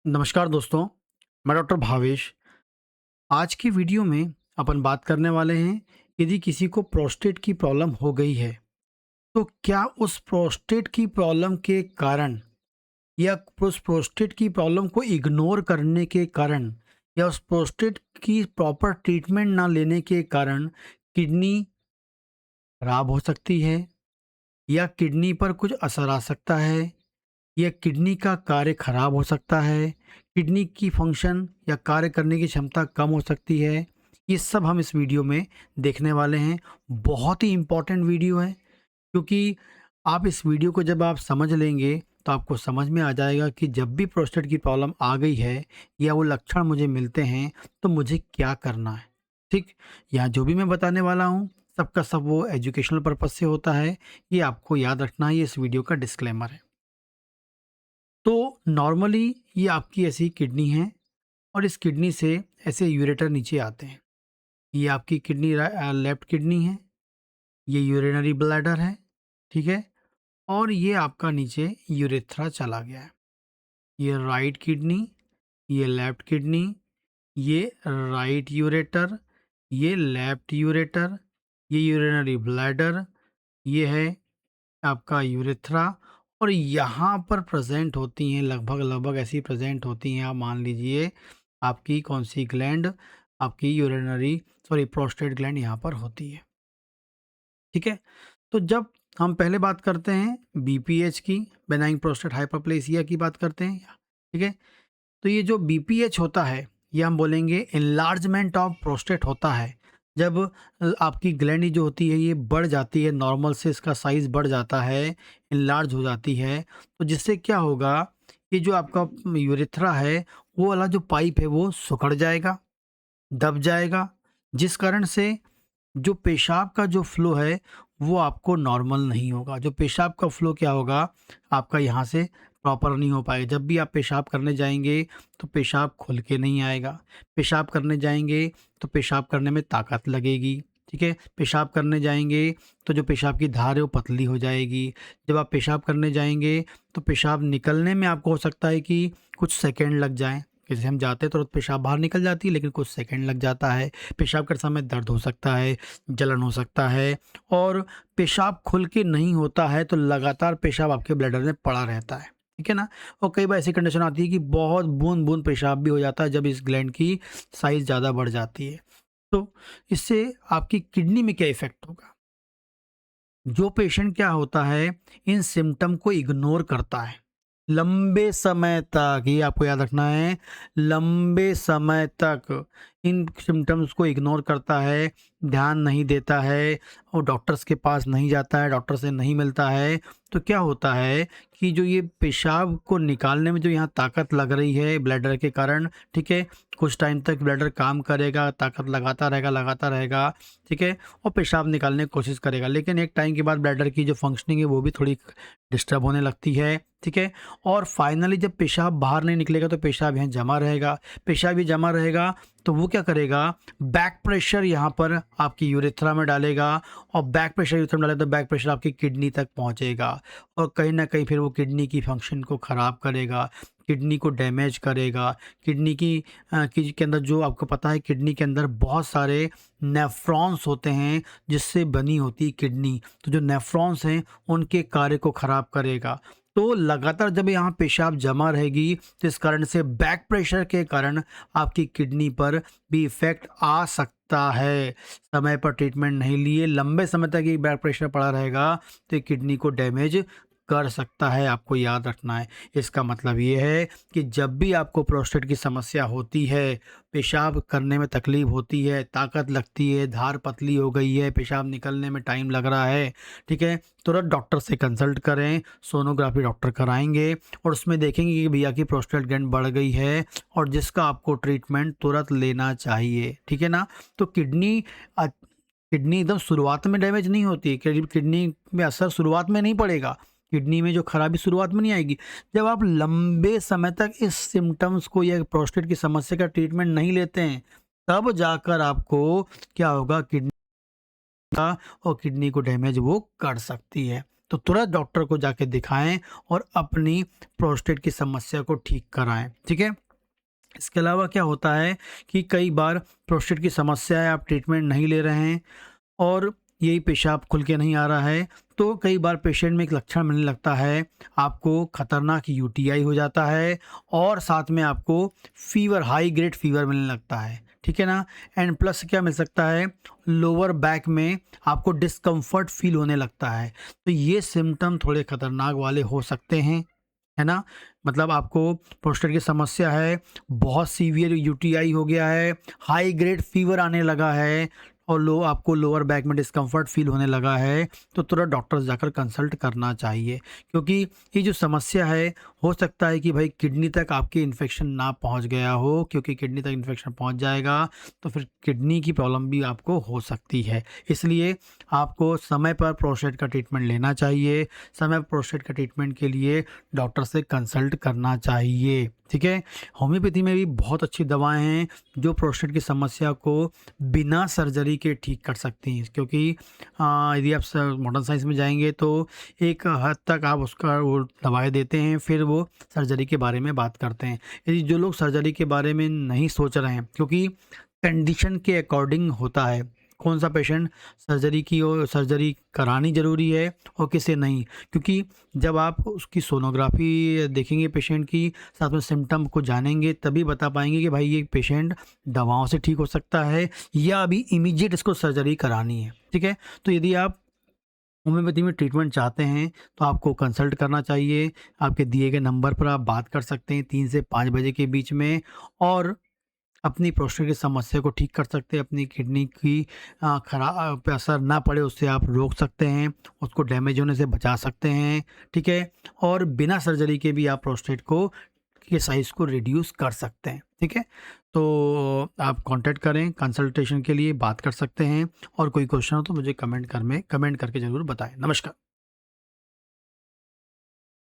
नमस्कार दोस्तों, मैं डॉक्टर भावेश। आज की वीडियो में अपन बात करने वाले हैं, यदि किसी को प्रोस्टेट की प्रॉब्लम हो गई है, तो क्या उस प्रोस्टेट की प्रॉब्लम के कारण या उस प्रोस्टेट की प्रॉब्लम को इग्नोर करने के कारण या उस प्रोस्टेट की प्रॉपर ट्रीटमेंट ना लेने के कारण किडनी खराब हो सकती है या किडनी पर कुछ असर आ सकता है या किडनी का कार्य खराब हो सकता है, किडनी की फंक्शन या कार्य करने की क्षमता कम हो सकती है। ये सब हम इस वीडियो में देखने वाले हैं। बहुत ही इम्पोर्टेंट वीडियो है, क्योंकि आप इस वीडियो को जब आप समझ लेंगे तो आपको समझ में आ जाएगा कि जब भी प्रोस्टेट की प्रॉब्लम आ गई है या वो लक्षण मुझे मिलते हैं तो मुझे क्या करना है। ठीक, यहाँ जो भी मैं बताने वाला हूँ सबका सब वो एजुकेशनल पर्पज़ से होता है। ये आपको याद रखना है, ये इस वीडियो का डिस्क्लेमर है। तो नॉर्मली ये आपकी ऐसी किडनी है और इस किडनी से ऐसे यूरेटर नीचे आते हैं। ये आपकी किडनी लेफ्ट किडनी है, ये यूरिनरी ब्लैडर है, ठीक है? और ये आपका नीचे यूरेथ्रा चला गया है। ये राइट किडनी, ये लेफ्ट किडनी, ये राइट यूरेटर, ये लेफ्ट यूरेटर, ये यूरिनरी ब्लैडर, ये है आपका यूरेथ्रा। और यहाँ पर प्रेजेंट होती हैं, लगभग लगभग ऐसी प्रेजेंट होती हैं, आप मान लीजिए आपकी कौन सी ग्लैंड, आपकी यूरिनरी सॉरी प्रोस्टेट ग्लैंड यहाँ पर होती है। ठीक है, तो जब हम पहले बात करते हैं बीपीएच की, बेनाइन प्रोस्टेट हाइपरप्लेसिया की बात करते हैं, ठीक है? तो ये जो बीपीएच होता है, ये हम बोलेंगे एनलार्जमेंट ऑफ प्रोस्टेट होता है। जब आपकी ग्लैंड जो होती है ये बढ़ जाती है, नॉर्मल से इसका साइज़ बढ़ जाता है, एनलार्ज हो जाती है, तो जिससे क्या होगा, ये जो आपका यूरेथ्रा है, वो वाला जो पाइप है वो सिकुड़ जाएगा, दब जाएगा, जिस कारण से जो पेशाब का जो फ्लो है वो आपको नॉर्मल नहीं होगा। जो पेशाब का फ्लो क्या होगा, आपका यहाँ से प्रॉपर नहीं हो पाएगा। जब भी आप पेशाब करने जाएंगे तो पेशाब खुल के नहीं आएगा। पेशाब करने जाएंगे तो पेशाब करने में ताकत लगेगी, ठीक है? पेशाब करने जाएंगे तो जो पेशाब की धार है वो पतली हो जाएगी। जब आप पेशाब करने जाएंगे तो पेशाब निकलने में आपको हो सकता है कि कुछ सेकेंड लग जाएं। जैसे हम जाते हैं तुरंत पेशाब बाहर निकल जाती है, लेकिन कुछ सेकंड लग जाता है। पेशाब करते समय दर्द हो सकता है, जलन हो सकता है, और पेशाब खुल के नहीं होता है तो लगातार पेशाब आपके ब्लैडर में पड़ा रहता है, ठीक है ना? और कई बार ऐसी कंडीशन आती है कि बहुत बूंद-बूंद पेशाब भी हो जाता है जब इस ग्लैंड की साइज़ ज़्यादा बढ़ जाती है। तो इससे आपकी किडनी में क्या इफ़ेक्ट होगा? जो पेशेंट क्या होता है, इन सिम्पटम को इग्नोर करता है लंबे समय तक, ये आपको याद रखना है, लंबे समय तक इन सिम्टम्स को इग्नोर करता है, ध्यान नहीं देता है और डॉक्टर्स के पास नहीं जाता है, डॉक्टर से नहीं मिलता है। तो क्या होता है कि जो ये पेशाब को निकालने में जो यहाँ ताकत लग रही है ब्लैडर के कारण, ठीक है, कुछ टाइम तक ब्लैडर काम करेगा, ताकत लगाता रहेगा, ठीक है, और पेशाब निकालने की कोशिश करेगा, लेकिन एक टाइम के बाद ब्लैडर की जो फंक्शनिंग है वो भी थोड़ी डिस्टर्ब होने लगती है, ठीक है। और फाइनली जब पेशाब बाहर नहीं निकलेगा तो पेशाब यहाँ जमा रहेगा। पेशाब ये जमा रहेगा तो वो क्या करेगा, बैक प्रेशर यहाँ पर आपकी यूरेथ्रा में डालेगा, और बैक प्रेशर यूरेथ्रा में डालेगा तो बैक प्रेशर आपकी किडनी तक पहुँचेगा, और कहीं ना कहीं फिर वो किडनी की फंक्शन को ख़राब करेगा, किडनी को डैमेज करेगा। किडनी की के अंदर जो आपको पता है, किडनी के अंदर बहुत सारे नेफ्रॉन्स होते हैं जिससे बनी होती है किडनी। तो जो नेफ्रॉन्स हैं उनके कार्य को ख़राब करेगा। तो लगातार जब यहाँ पेशाब जमा रहेगी तो इस कारण से बैक प्रेशर के कारण आपकी किडनी पर भी इफ़ेक्ट आ सकता है। समय पर ट्रीटमेंट नहीं लिए लंबे समय तक ये बैक प्रेशर पड़ा रहेगा तो ये किडनी को डैमेज कर सकता है, आपको याद रखना है। इसका मतलब ये है कि जब भी आपको प्रोस्टेट की समस्या होती है, पेशाब करने में तकलीफ होती है, ताकत लगती है, धार पतली हो गई है, पेशाब निकलने में टाइम लग रहा है, ठीक है, तुरंत डॉक्टर से कंसल्ट करें। सोनोग्राफी डॉक्टर कराएंगे और उसमें देखेंगे कि भैया की प्रोस्टेट ग्लैंड बढ़ गई है और जिसका आपको ट्रीटमेंट तुरंत लेना चाहिए, ठीक है ना? तो किडनी एकदम शुरुआत में डैमेज नहीं होती, किडनी में असर शुरुआत में नहीं पड़ेगा, किडनी में जो खराबी शुरुआत में नहीं आएगी। जब आप लंबे समय तक इस सिम्टम्स को या प्रोस्टेट की समस्या का ट्रीटमेंट नहीं लेते हैं, तब जाकर आपको क्या होगा, किडनी का और किडनी को डैमेज वो कर सकती है। तो तुरंत डॉक्टर को जाके दिखाएं और अपनी प्रोस्टेट की समस्या को ठीक कराएं। ठीक है। इसके अलावा क्या होता है कि कई बार प्रोस्टेट की समस्या है, आप ट्रीटमेंट नहीं ले रहे हैं और यही पेशाब खुल के नहीं आ रहा है, तो कई बार पेशेंट में एक लक्षण मिलने लगता है, आपको खतरनाक यूटीआई हो जाता है और साथ में आपको फीवर, हाई ग्रेड फीवर मिलने लगता है। ठीक है ना। एंड प्लस क्या मिल सकता है, लोअर बैक में आपको डिस्कम्फर्ट फील होने लगता है। तो ये सिम्टम थोड़े खतरनाक वाले हो सकते हैं, है ना। मतलब आपको प्रोस्टेट की समस्या है, बहुत सीवियर यूटीआई हो गया है, हाई ग्रेड फीवर आने लगा है और आपको लोअर बैक में डिस्कम्फर्ट फील होने लगा है, तो तुरंत डॉक्टर से जाकर कंसल्ट करना चाहिए। क्योंकि ये जो समस्या है, हो सकता है कि भाई किडनी तक आपकी इन्फेक्शन ना पहुंच गया हो, क्योंकि किडनी तक इन्फेक्शन पहुंच जाएगा तो फिर किडनी की प्रॉब्लम भी आपको हो सकती है। इसलिए आपको समय पर प्रोस्टेट का ट्रीटमेंट लेना चाहिए, समय पर प्रोस्टेट का ट्रीटमेंट के लिए डॉक्टर से कंसल्ट करना चाहिए। ठीक है। होम्योपैथी में भी बहुत अच्छी दवाएं हैं जो प्रोस्टेट की समस्या को बिना सर्जरी के ठीक कर सकती हैं। क्योंकि यदि आप मॉडर्न साइंस में जाएंगे तो एक हद तक आप उसका वो दवाएं देते हैं, फिर वो सर्जरी के बारे में बात करते हैं। यदि जो लोग सर्जरी के बारे में नहीं सोच रहे हैं, क्योंकि कंडीशन के अकॉर्डिंग होता है कौन सा पेशेंट सर्जरी करानी ज़रूरी है और किसे नहीं। क्योंकि जब आप उसकी सोनोग्राफी देखेंगे पेशेंट की, साथ में सिम्टम को जानेंगे, तभी बता पाएंगे कि भाई ये पेशेंट दवाओं से ठीक हो सकता है या अभी इमीडिएट इसको सर्जरी करानी है। ठीक है। तो यदि आप होम्योपैथी में ट्रीटमेंट चाहते हैं तो आपको कंसल्ट करना चाहिए। आपके दिए गए नंबर पर आप बात कर सकते हैं 3 से 5 बजे के बीच में, और अपनी प्रोस्टेट की समस्या को ठीक कर सकते हैं। अपनी किडनी की खराब पे असर ना पड़े उससे आप रोक सकते हैं, उसको डैमेज होने से बचा सकते हैं। ठीक है। और बिना सर्जरी के भी आप प्रोस्टेट को के साइज़ को रिड्यूस कर सकते हैं। ठीक है। तो आप कांटेक्ट करें, कंसल्टेशन के लिए बात कर सकते हैं, और कोई क्वेश्चन हो तो मुझे कमेंट करके ज़रूर बताएं। नमस्कार।